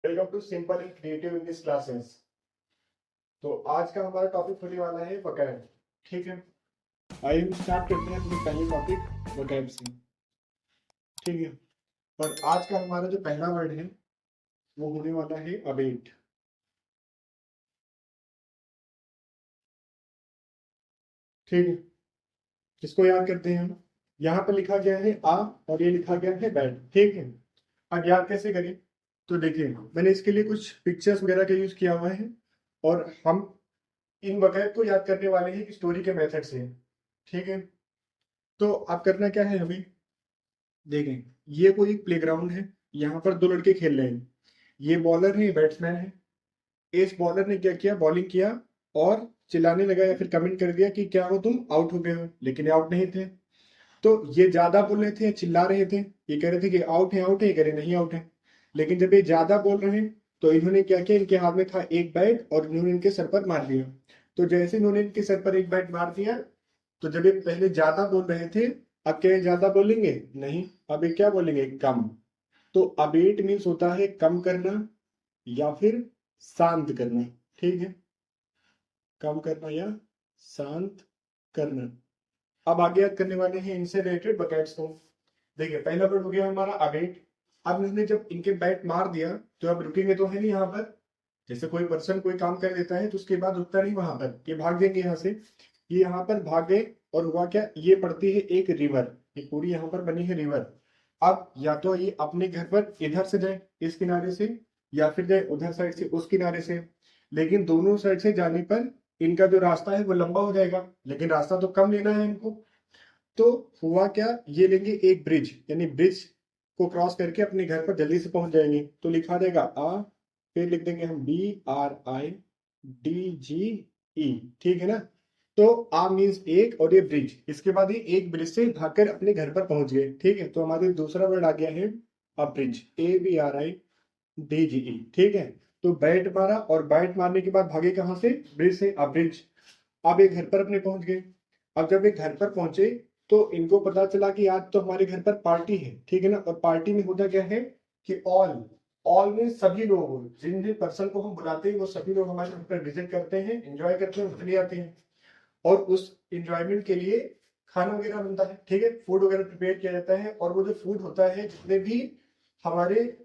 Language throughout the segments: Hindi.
Welcome to simple and creative English classes. तो आज का हमारा टॉपिक होने वाला है वोकैब। ठीक है, आइए हम स्टार्ट करते हैं अपने पहले टॉपिक वोकैब से। ठीक है, और आज का हमारा जो पहला वर्ड है वो होने वाला है अबेट। ठीक है, इसको याद करते हैं हम। यहाँ पर लिखा गया है आ और ये लिखा गया है बैट। ठीक है, अब याद कैसे करें? तो देखिए, मैंने इसके लिए कुछ पिक्चर्स वगैरह का यूज किया हुआ है और हम इन वोकैब को याद करने वाले हैं स्टोरी के मेथड से। ठीक है, तो अब करना क्या है हमें, देखें, ये कोई एक प्लेग्राउंड है। यहाँ पर दो लड़के खेल रहे हैं। ये बॉलर है, ये बैट्समैन है। इस बॉलर ने क्या किया, बॉलिंग किया और चिल्लाने लगा या फिर कमेंट कर दिया कि क्या हो तुम आउट हो गए हो, लेकिन आउट नहीं थे। तो ये ज्यादा बोल रहे थे, चिल्ला रहे थे, ये कह रहे थे कि आउट है आउट है, ये कह रहे नहीं आउट है। लेकिन जब ये ज्यादा बोल रहे हैं तो इन्होंने क्या किया, इनके हाथ में था एक बैट और इन्होंने इनके सर पर मार दिया। तो जैसे इन्होंने इनके सर पर एक बैट मार दिया, तो जब ये पहले ज्यादा बोल रहे थे, अब क्या ये ज्यादा बोलेंगे? नहीं, अब ये क्या बोलेंगे, कम। तो अबेट मीन्स होता है कम करना या फिर शांत करना। ठीक है, कम करना या शांत करना। अब आगे याद करने वाले हैं इनसे रिलेटेड बकेट्स को। देखिए, पहला वर्ड हो गया हमारा अबेट। अब इन्होंने जब इनके बैट मार दिया तो अब रुकेंगे तो है नहीं यहाँ पर। जैसे कोई पर्सन कोई काम कर देता है तो उसके बाद रुकता नहीं वहां पर, ये भाग जाएंगे यहाँ से। ये यहाँ पर भाग गए और हुआ क्या, ये पड़ती है एक रिवर। ये पूरी यहाँ पर बनी है रिवर। अब या तो ये अपने घर पर इधर से जाए इस किनारे से, या फिर जाए उधर साइड से उस किनारे से। लेकिन दोनों साइड से जाने पर इनका जो रास्ता है वो लंबा हो जाएगा, लेकिन रास्ता तो कम लेना है इनको। तो हुआ क्या, ये लेंगे एक ब्रिज, यानी ब्रिज को क्रॉस करके अपने घर पर जल्दी से पहुंच जाएंगे। तो लिखा रहेगा आ, फिर लिख देंगे हम BRIDGE। ठीक है ना। तो आ मीन्स एक और ये ब्रिज, इसके बाद ये एक ब्रिज से भागकर अपने घर पर पहुंच गए। ठीक है, तो हमारे दूसरा वर्ड आ गया है अब ब्रिज, ABRIDGE। ठीक है, तो बैट मारा और बैट मारने के बाद भागे कहां से, ब्रिज से, अब ब्रिज। अब ये घर पर अपने पहुंच गए। अब जब ये घर पर पहुंचे तो इनको पता चला कि आज तो हमारे घर पर पार्टी है। ठीक है ना, और पार्टी में होता क्या है कि ऑल, ऑल में सभी लोग, जिन जिन पर्सन को हम बुलाते हैं वो सभी लोग हमारे घर पर विजिट करते हैं, एंजॉय करते हैं, चले आते हैं। और उस एंजॉयमेंट के लिए खाना वगैरह बनता है। ठीक है, फूड वगैरह प्रिपेयर किया जाता है। और वो जो फूड होता है, जितने भी हमारे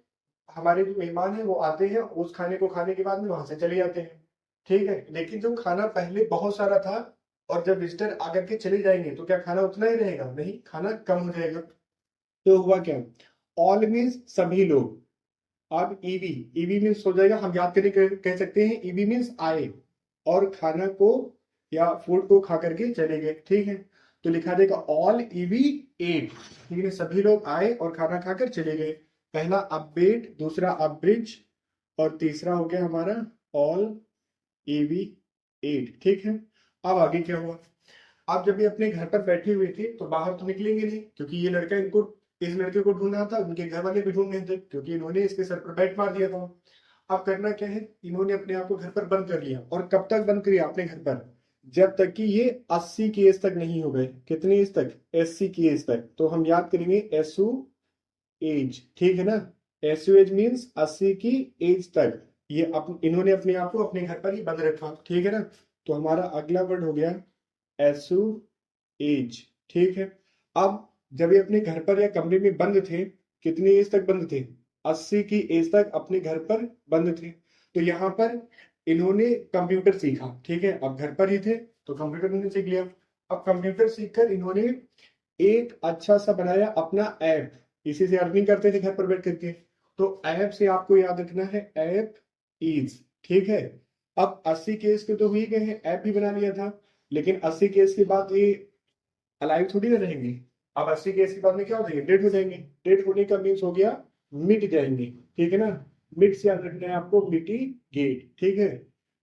हमारे जो मेहमान है वो आते हैं, उस खाने को खाने के बाद में वहां से चले जाते हैं। ठीक है, लेकिन जो खाना पहले बहुत सारा था और जब विजिटर आकर के चले जाएंगे तो क्या खाना उतना ही रहेगा? नहीं, खाना कम हो जाएगा। तो हुआ क्या, ऑल मीन्स सभी लोग। अब ईवी, ईवी मीन्स हो जाएगा, हम याद करके कह सकते हैं ईवी मीन्स आए और खाना को या फूड को खा करके चले गए। ठीक है, तो लिखा जाएगा ऑल ईवी एट। ठीक है, सभी लोग आए और खाना खाकर चले गए। पहला अपबेट, दूसरा अपब्रिज और तीसरा हो गया हमारा ऑल ईवी एट। ठीक है, अब आगे क्या हुआ। अब जब ये अपने घर पर बैठे हुए थे तो बाहर तो निकलेंगे नहीं, क्योंकि ये लड़का इनको, इस लड़के को ढूंढ रहा था, उनके घर वाले भी ढूंढ रहे थे, क्योंकि इन्होंने इसके सर पर बैट मार दिया था। अब करना क्या है, इन्होंने अपने आप को घर पर बंद कर लिया। और कब तक बंद किया अपने घर पर, जब तक कि ये 80 की एज तक नहीं हो गए। कितनी एज तक, 80 की एज तक। तो हम याद करेंगे एसयू एज। ठीक है ना, एसयू एज मीन्स 80 की एज तक ये इन्होंने अपने आप को अपने घर पर ही बंद रखा। ठीक है ना, तो हमारा अगला वर्ड हो गया एसयू एज। ठीक है, अब जब ये अपने घर पर या कमरे में बंद थे, कितनी एज तक बंद थे, 80 की एज तक अपने घर पर बंद थे। तो यहाँ पर इन्होंने कंप्यूटर सीखा। ठीक है, अब घर पर ही थे तो कंप्यूटर इन्होंने सीख लिया। अब कंप्यूटर सीखकर इन्होंने एक अच्छा सा बनाया अपना ऐप। इसी से अर्निंग करते थे घर पर बैठ करके। तो ऐप से आपको याद रखना है ऐप इज। ठीक है, अब 80 केस के तो हुई गए हैं, ऐप भी बना लिया था, लेकिन 80 केस के बाद ये अलाइव थोड़ी ना रहेंगे। अब 80 केस के बाद में क्या हो जाएंगे, डेड हो जाएंगे। डेड होने का मीन्स हो गया मिट जाएंगे। ठीक है ना, मिट से याद रखना है आपको, मिटी गेट। ठीक है,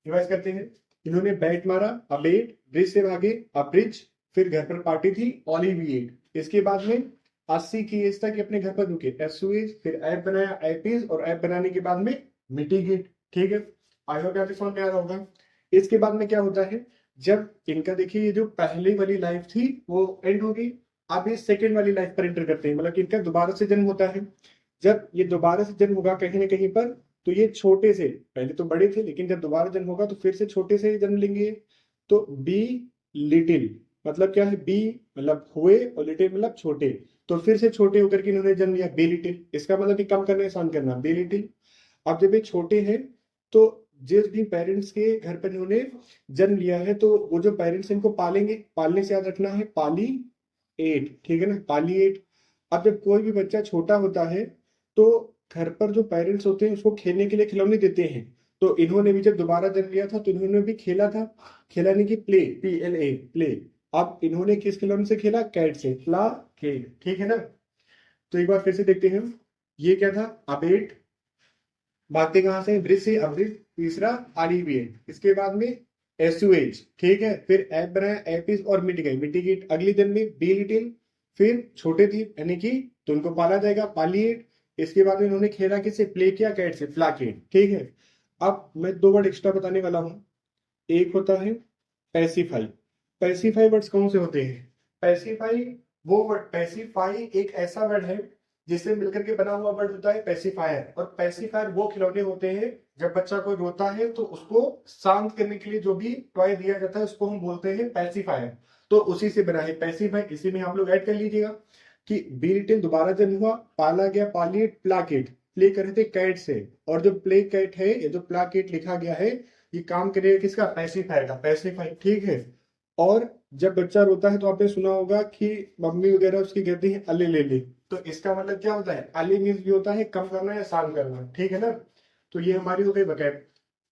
रिवाइज करते हैं। इन्होंने बैट मारा, अबेट, ब्रिज से भागे, अब्रिज, फिर घर पर पार्टी थी, ऑलिविएट। इसके बाद में 80 की एज तक अपने घर पर रुके, एसयूएज, फिर ऐप बनाया, एपीज, और ऐप बनाने के बाद में मिटीगेट। ठीक है, आई होप आपके समझ में आ रहा होगा। इसके बाद में क्या होता है, जब इनका देखिए ये जो पहले वाली लाइफ थी वो एंड हो गई। अब ये सेकेंड वाली लाइफ पर एंटर करते हैं, मतलब कि इनका दोबारा से जन्म होता है। जब ये दोबारा से जन्म होगा कहीं ना कहीं पर, तो ये छोटे से, पहले तो बड़े थे लेकिन जब दोबारा जन्म होगा तो फिर से छोटे से जन्म लेंगे। तो बी लिटिल मतलब क्या है, बी मतलब हुए और लिटिल मतलब छोटे, तो फिर से छोटे होकर के इन्होंने जन्म लिया बी लिटिल, इसका मतलब कि कम करना आसान करना बी लिटिल। अब जब ये छोटे हैं तो जिस भी पेरेंट्स के घर पर इन्होंने जन्म लिया है तो वो जो पेरेंट्स इनको पालेंगे, पालने से याद रखना है पाली एट, ठीक है ना, पाली एट। अब जब कोई भी बच्चा छोटा होता है तो घर पर जो पेरेंट्स होते हैं उसको खेलने के लिए खिलौने देते हैं। तो इन्होंने भी जब दोबारा जन्म लिया था तो इन्होंने भी खेला था, खेला नहीं कि प्ले, PLA प्ले। अब इन्होंने किस खिलौने से खेला, कैट से, प्ला केट, ठीक है ना। तो एक बार फिर से देखते हैं, ये क्या था, अबेट, भागते कहां से, ब्रिज से, अब्रिज। तीसरा अलिविएट, इसके बाद में एसुएज, ठीक है। फिर एप बनाया, एपिस, और मिटिगेट, मिटिगेट अगली दिन में बी लिटिल। फिर छोटे थे यानी कि तो उनको पाला जाएगा, पालिएट। इसके बाद में इन्होंने खेला किससे, प्ले किया कैट से, प्लाकेट, ठीक है। अब मैं दो वर्ड एक्स्ट्रा बताने वाला हूं। एक होता है पैसिफाई। पैसिफाई वर्ड्स कौन से होते हैं, पैसिफाई वो वर्ड, पैसिफाई एक ऐसा वर्ड है जिससे मिलकर के बना हुआ वर्ड होता है पैसिफायर। और पैसिफायर वो खिलौने होते हैं जब बच्चा कोई रोता है तो उसको शांत करने के लिए जो भी टॉय दिया जाता है उसको हम बोलते हैं पैसिफायर। तो उसी से बना है पैसिफाई, इसी में आप लोग ऐड कर लीजिएगा कि बी रिटेन दोबारा जन्म हुआ, पाला गया, पालिएट, प्लाकेट, प्ले कर रहे थे कैट से। और जो प्ले कैट है, ये जो प्लाकेट लिखा गया है, ये काम करेगा किसका, पैसिफायर का, पैसिफाई, ठीक है। और जब बच्चा रोता है तो आपने सुना होगा कि मम्मी वगैरह उसकी कहती है अले ले ले, तो इसका मतलब क्या होता है, अली मीन्स भी होता है कम करना या शांत करना, ठीक है ना। तो ये हमारी हो गई वोकैब,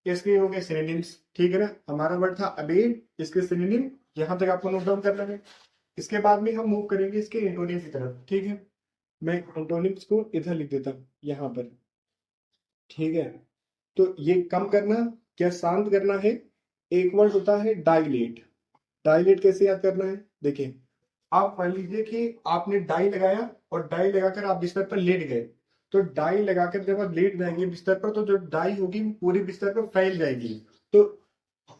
इसके हो गए सिनोनिम्स, ठीक है ना। हमारा वर्ड था अबेड, इसके सिनोनिम यहां तक आपको नोट डाउन करना है। इसके बाद में हम मूव करेंगे इसके एंटोनिम की तरफ, ठीक है। मैं एंटोनिम्स को इधर लिख देता हूँ यहाँ पर, ठीक है। तो ये कम करना क्या शांत करना है। एक वर्ड होता है डाइलेट। डाइलेट कैसे याद करना है, देखिए, आप मान लीजिए कि आपने डाई लगाया और डाई लगाकर आप बिस्तर पर लेट गए। तो डाई लगाकर जब आप लेट जाएंगे बिस्तर पर तो जो डाई होगी वो पूरे बिस्तर पर फैल जाएगी। तो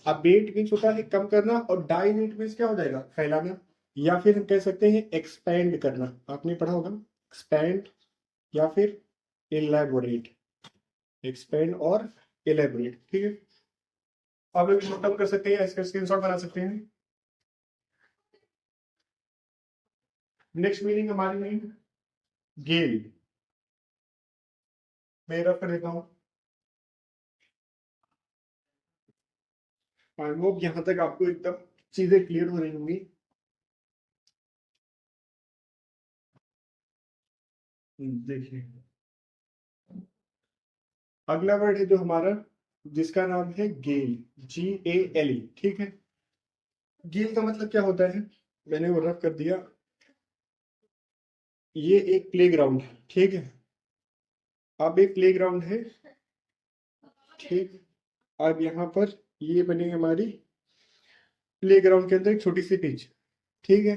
अबेट मीन्स होता है कम करना और डाइलेट मीन्स क्या हो जाएगा, फैलाना। या फिर हम कह सकते हैं एक्सपैंड करना, आपने पढ़ा होगा एक्सपैंड या फिर इलेबोरेट, एक्सपैंड और इलेबोरेट, ठीक है। आप लोग नोट डाउन कर सकते हैं, इसका स्क्रीनशॉट बना सकते हैं। नेक्स्ट मीनिंग हमारी में गेल, मैं रफ कर देता हूँ। आई होप यहाँ तक आपको एकदम चीजें क्लियर हो रही होंगी। देखिए, अगला वर्ड है जो हमारा, जिसका नाम है गेल, GALE, ठीक है। गेल का मतलब क्या होता है, मैंने वो रफ कर दिया। ये एक प्लेग्राउंड है, ठीक है। अब एक प्लेग्राउंड है, ठीक। अब यहाँ पर ये बनी हमारी प्लेग्राउंड के अंदर एक छोटी सी पिच, ठीक है।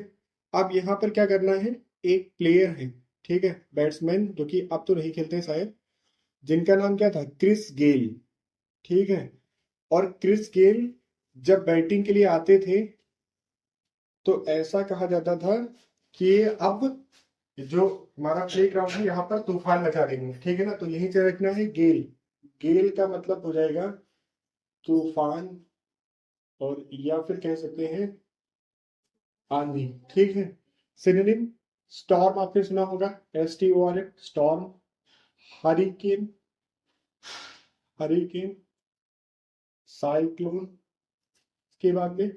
अब यहाँ पर क्या करना है, एक प्लेयर है, ठीक है, बैट्समैन, जो कि अब तो नहीं खेलते हैं शायद, जिनका नाम क्या था, क्रिस गेल, ठीक है। और क्रिस गेल जब बैटिंग के लिए आते थे तो ऐसा कहा जाता था कि अब जो हमारा प्ले ग्राउंड है यहाँ पर तूफान मचा देंगे, ठीक है ना। तो यही से रखना है गेल, गेल का मतलब हो जाएगा तूफान, और या फिर कह सकते हैं आंधी, ठीक है। सिनोनिम, स्टॉर्म आपने सुना होगा, STORM, storm. Hurricane, hurricane, cyclone, के बाद में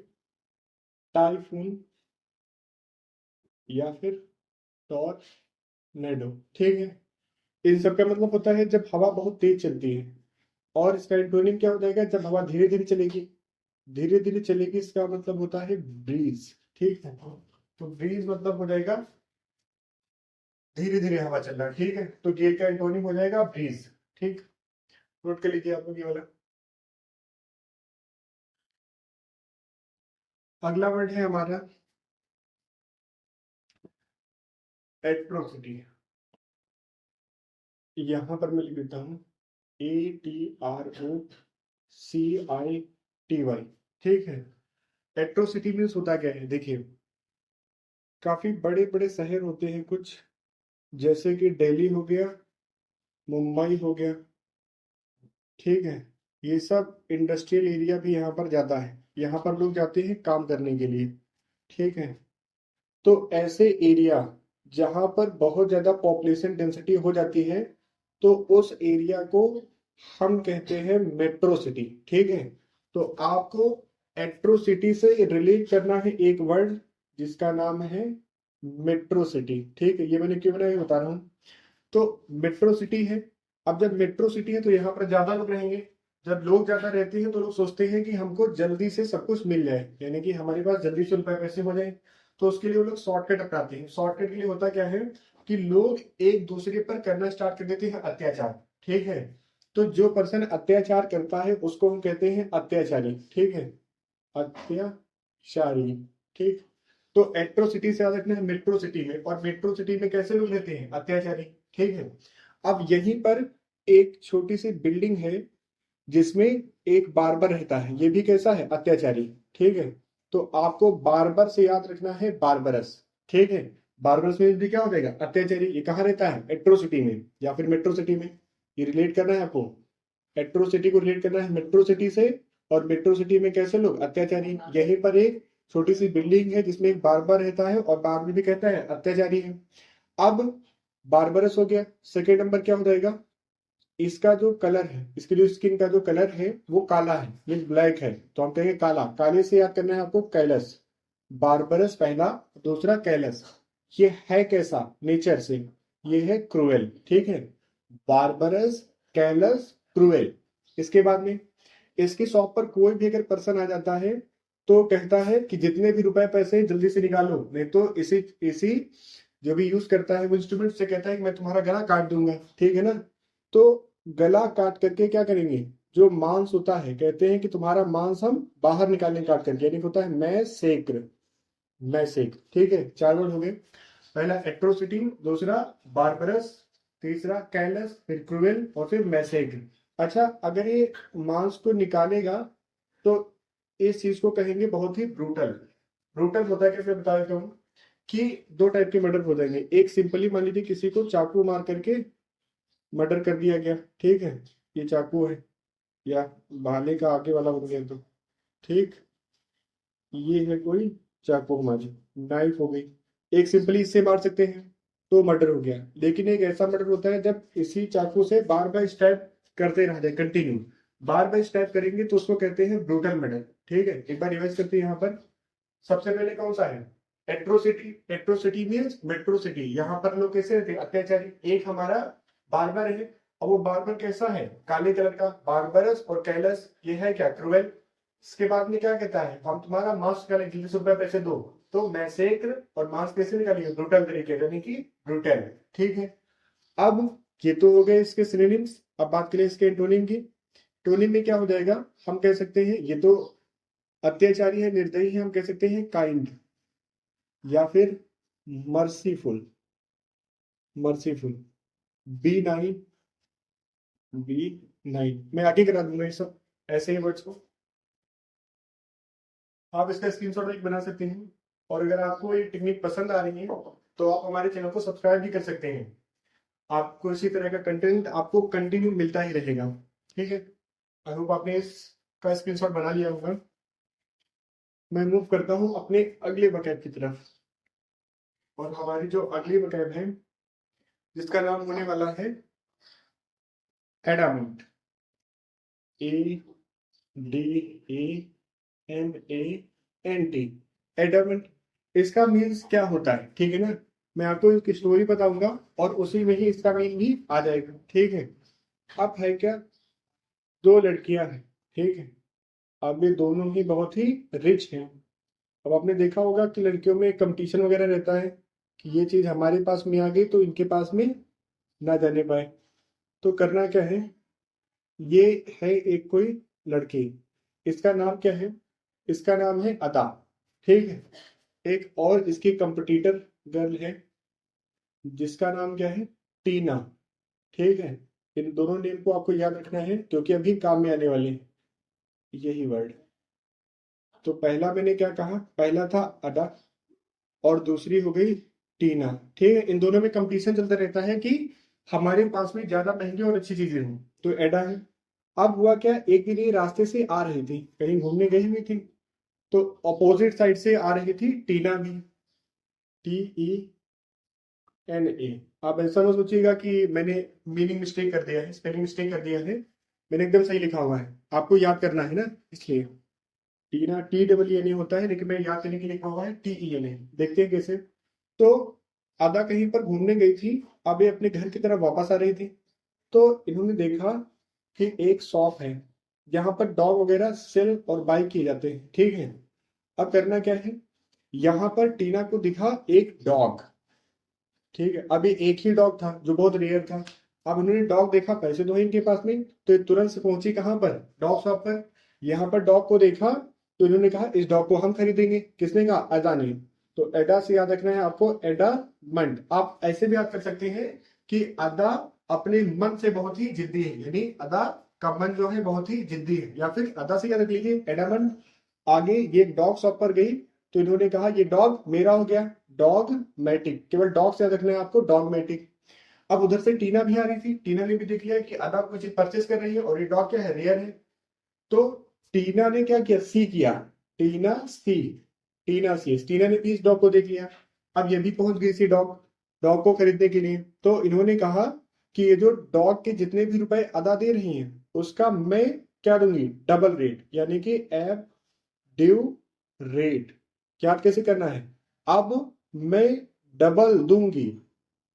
टाइफून या फिर टॉर्नेडो, ठीक है। इन सब का मतलब होता है जब हवा बहुत तेज चलती है। और इसका एंटोनिम क्या हो जाएगा, जब हवा धीरे धीरे चलेगी, धीरे धीरे चलेगी, इसका मतलब होता है ब्रीज, ठीक है। तो ब्रीज मतलब हो जाएगा धीरे धीरे हवा चलना, ठीक है। तो गेल का एंटोनिम हो जाएगा ब्रीज, ठीक। नोट कर लीजिए आप लोग ये वाला। अगला वर्ड है हमारा एट्रोसिटी। यहां पर मैं लिख देता हूं ATROCITY, ठीक है। एट्रोसिटी मीन्स होता क्या है, देखिए, काफी बड़े बड़े शहर होते हैं कुछ, जैसे कि दिल्ली हो गया, मुंबई हो गया, ठीक है। ये सब इंडस्ट्रियल एरिया भी यहाँ पर जाता है, यहाँ पर लोग जाते हैं काम करने के लिए। ठीक है। तो ऐसे एरिया जहाँ पर बहुत ज्यादा पॉपुलेशन डेंसिटी हो जाती है, तो उस एरिया को हम कहते हैं मेट्रो सिटी। ठीक है। तो आपको मेट्रो सिटी से रिलेट करना है एक वर्ड जिसका नाम है मेट्रो सिटी। ठीक है, ये मैंने क्यों बनाया बता रहा हूँ। तो मेट्रो सिटी है। अब जब मेट्रो सिटी है तो यहाँ पर ज्यादा लोग रहेंगे। जब लोग ज्यादा रहते हैं तो लोग सोचते हैं कि हमको जल्दी से सब कुछ मिल जाए, यानी कि हमारे पास जल्दी से रुपए पैसे हो जाए। तो उसके लिए वो लोग शॉर्टकट अपनाते हैं। शॉर्टकट के लिए होता क्या है कि लोग एक दूसरे पर करना स्टार्ट कर देते हैं अत्याचार। ठीक है। तो जो पर्सन अत्याचार करता है उसको हम कहते हैं अत्याचारी। ठीक है, अत्याचारी। ठीक। तो एट्रोसिटी से याद रखना है मेट्रो सिटी में, और मेट्रो सिटी में कैसे लोग रहते हैं, अत्याचारी। ठीक है। अब यहीं पर एक छोटी सी बिल्डिंग है जिसमें एक बार्बर रहता है, ये भी कैसा है, अत्याचारी। ठीक है। तो आपको बार्बर से याद रखना है बार्बरस। ठीक है। बार्बरस में भी क्या हो जाएगा, अत्याचारी। ये कहाँ रहता है, मेट्रो सिटी में या फिर मेट्रो सिटी में। ये रिलेट करना है आपको, मेट्रो सिटी को रिलेट करना है मेट्रो सिटी से। और मेट्रो सिटी में कैसे लोग, अत्याचारी। यहीं पर एक छोटी सी बिल्डिंग है जिसमें एक बार्बर रहता है और बार्बर भी कहता है अत्याचारी है। अब बार्बरस हो गया। सेकेंड नंबर क्या हो जाएगा, इसका जो कलर है, इसकी जो स्किन का जो कलर है वो काला है, मीन ब्लैक है, तो हम कहेंगे काला। काले से याद करना है आपको कैलस। बार्बरस पहला, दूसरा कैलस। ये है कैसा नेचर से, ये है क्रूएल। ठीक है। बार्बरस, कैलस, क्रूएल। इसके बाद में इसकी शॉप पर कोई भी अगर पर्सन आ जाता है तो कहता है कि जितने भी रुपए पैसे हैं, जल्दी से निकालो, नहीं तो इसी इसी जो भी यूज करता है वो इंस्ट्रूमेंट से कहता है कि मैं तुम्हारा गला काट दूंगा। ठीक है ना। तो गला काट करके क्या करेंगे, जो मांस होता है, कहते हैं कि तुम्हारा मांस हम बाहर निकालेंगे काट करके, यानी कि होता है मैं सेक्र, मैं सेक। ठीक है, चार वर्ड हो गए। पहला एट्रोसिटी, दूसरा बारबरस, तीसरा कैलस, फिर क्रूएल और फिर मैसेग। अच्छा, अगर ये मांस को निकालेगा तो इस चीज को कहेंगे बहुत ही ब्रूटल। ब्रूटल होता है कैसे, बता देता हूँ कि दो टाइप के मर्डर हो जाएंगे। एक सिंपली मान लीजिए किसी को चाकू मार करके मर्डर कर दिया गया। ठीक है, ये चाकू है या भाले का आगे वाला हो गया तो। ठीक, ये है कोई चाकू हमारी, नाइफ हो गई। एक सिंपली इससे मार सकते हैं तो मर्डर हो गया। लेकिन एक ऐसा मर्डर होता है जब इसी चाकू से बार बार स्टैब करते रह जाए, कंटिन्यू बार बार स्टैब करेंगे तो उसको कहते हैं ब्रूटल मर्डर। ठीक है, एक बार रिवाइज करते हैं यहाँ पर। सबसे पहले कौन सा है, atrocity. Atrocity means metro city, यहाँ पर लोग कैसे रहते हैं, अत्याचारी। एक हमारा बार्बर है, और वो बार्बर कैसा है, काले कलर का। बार्बरस और कैलस, ये है क्या, क्रूएल। इसके बाद में क्या कहता है, हम तुम्हारा मांस निकालेंगे, 300 रुपए पैसे दो। तो मैसेक्र और मांस कैसे निकालेंगे, ब्रूटल तरीके, यानी कि ब्रूटल। ठीक है। अब ये तो हो गए इसके सिनोनिम्स। अब बात करें इसके एंटोनिम की। एंटोनिम में क्या हो जाएगा, हम कह सकते हैं ये तो अत्याचारी है, निर्दयी है, हम कह सकते हैं काइंड, या फिर merciful. Merciful, benign, benign. मैं आगे करा दूंगा ये सब ऐसे ही वर्ड्स को। आप इसका स्क्रीनशॉट एक बना सकते हैं। और अगर आपको ये टेक्निक पसंद आ रही है तो आप हमारे चैनल को सब्सक्राइब भी कर सकते हैं। आपको इसी तरह का कंटेंट आपको कंटिन्यू मिलता ही रहेगा। ठीक है। आई होप आपने इसका स्क्रीनशॉट बना लिया होगा। मैं मूव करता हूँ अपने अगले वकैब की तरफ। और हमारी जो अगली वकैब है जिसका नाम होने वाला है adamant. A D A M A N T. Adamant, इसका मीन्स क्या होता है, ठीक है ना। मैं आपको एक स्टोरी बताऊंगा और उसी में ही इसका मीन भी आ जाएगा। ठीक है। अब है क्या, दो लड़कियां हैं। ठीक है। अब ये दोनों ही बहुत ही रिच हैं। अब आपने देखा होगा कि लड़कियों में कंपटीशन वगैरह रहता है कि ये चीज हमारे पास में आ गई तो इनके पास में ना जाने पाए। तो करना क्या है, ये है एक कोई लड़की, इसका नाम क्या है, इसका नाम है अदा। ठीक है। एक और इसकी कंपटीटर गर्ल है जिसका नाम क्या है, टीना। ठीक है। इन दोनों नेम को आपको याद रखना है क्योंकि अभी काम में आने वाले हैं यही वर्ड। तो पहला मैंने क्या कहा, पहला था अदा और दूसरी हो गई टीना। ठीक है। इन दोनों में कंपटीशन चलता रहता है कि हमारे पास में ज्यादा महंगी और अच्छी चीजें हों। तो एडा है। अब हुआ क्या, एक दिन ये रास्ते से आ रही थी, कहीं घूमने गई हुई थी, तो अपोजिट साइड से आ रही थी टीना भी, TENA। आप ऐसा मत सोचिएगा कि मैंने मीनिंग मिस्टेक कर दिया है, स्पेलिंग मिस्टेक कर दिया है, मैंने एकदम सही लिखा हुआ है, आपको याद करना है ना, इसलिए टीना TEENA होता है, लेकिन मैं याद करने के लिए लिखा हुआ है TENA। देखते हैं कैसे। तो अदा कहीं पर घूमने गई थी, अब ये अपने घर की तरफ वापस आ रही थी, तो इन्होंने देखा कि एक शॉप है जहां पर डॉग वगैरह सेल और बाय किए जाते हैं, ठीक है। अब करना क्या है, यहाँ पर टीना को दिखा एक डॉग, ठीक है, अभी एक ही डॉग था जो बहुत रेयर था। अब उन्होंने डॉग देखा, पैसे तो है इनके पास में, तो ये तुरंत से पहुंची कहाँ पर, डॉग शॉप पर। यहाँ पर डॉग को देखा तो इन्होंने कहा इस डॉग को हम खरीदेंगे। किसने कहा, अदा ने। तो एडा से याद रखना है आपको, एडामंड। आप ऐसे भी याद कर सकते हैं कि अदा अपने मन से बहुत ही जिद्दी है, यानी अदा का मन जो है बहुत ही जिद्दी है, या फिर अदा से याद रख लीजिए एडामंड। आगे ये डॉग शॉप पर गई, तो इन्होंने कहा ये डॉग मेरा हो गया, डॉग मैटिक, केवल डॉग से याद रखना है आपको, डॉग मैटिक। अब उधर से टीना भी आ रही थी, टीना ने भी देख लिया कि अदा कोई चीज परचेस कर रही है और ये डॉग क्या है, रेयर है। तो टीना ने क्या किया, सी किया, टीना सी, टीना ने भी इस डॉग को देख लिया। अब ये भी पहुंच गई इसी डॉग डॉग को खरीदने के लिए। तो इन्होंने कहा कि ये जो डॉग के जितने भी रुपए अदा दे रही हैं उसका मैं क्या दूंगी, डबल रेट, यानी कि एफ ड्यू रेट। क्या कैसे करना है, अब मैं डबल दूंगी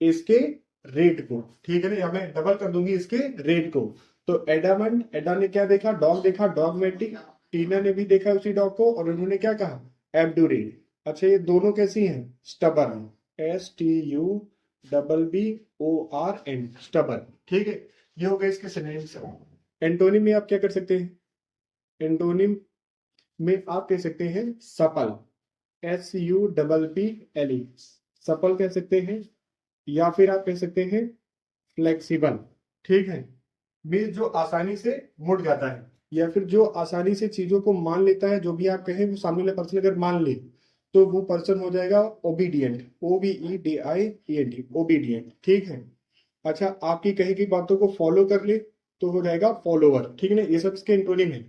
इसके रेट को, ठीक है ना, या मैं डबल कर दूंगी इसके रेट को। तो एडामंड, एडा ने क्या देखा, डॉग देखा, डॉग मैटिक, टीना ने भी देखा उसी डॉग को, और उन्होंने क्या कहा, एब्डूरेट। अच्छा ये दोनों कैसी हैं, स्टबर्न, STUBBORN, स्टबर्न, ठीक है। ये हो गए इसके सिनोनिम्स। एंटोनिम में आप क्या कर सकते हैं, एंटोनिम में आप कह सकते हैं सपल, SUPPLE, सपल कह सकते हैं, या फिर आप कह सकते हैं फ्लेक्सिबल, ठीक है। मीन जो आसानी से मुड़ जाता है, या फिर जो आसानी से चीजों को मान लेता है, जो भी आप कहें वो सामने वाला पर्सन अगर मान ले तो वो पर्सन हो जाएगा ओबीडियंट, OBEDIENT, ओबीडियंट, ठीक है। अच्छा आपकी कही की बातों को फॉलो कर ले तो हो जाएगा फॉलोवर, ठीक है ना। ये सब इसके एंटोनिम है।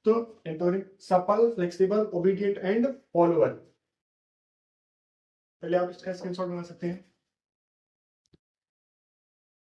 तो antonym supple, flexible, obedient and follower. पहले आप इसका स्क्रीनशॉट बना सकते हैं।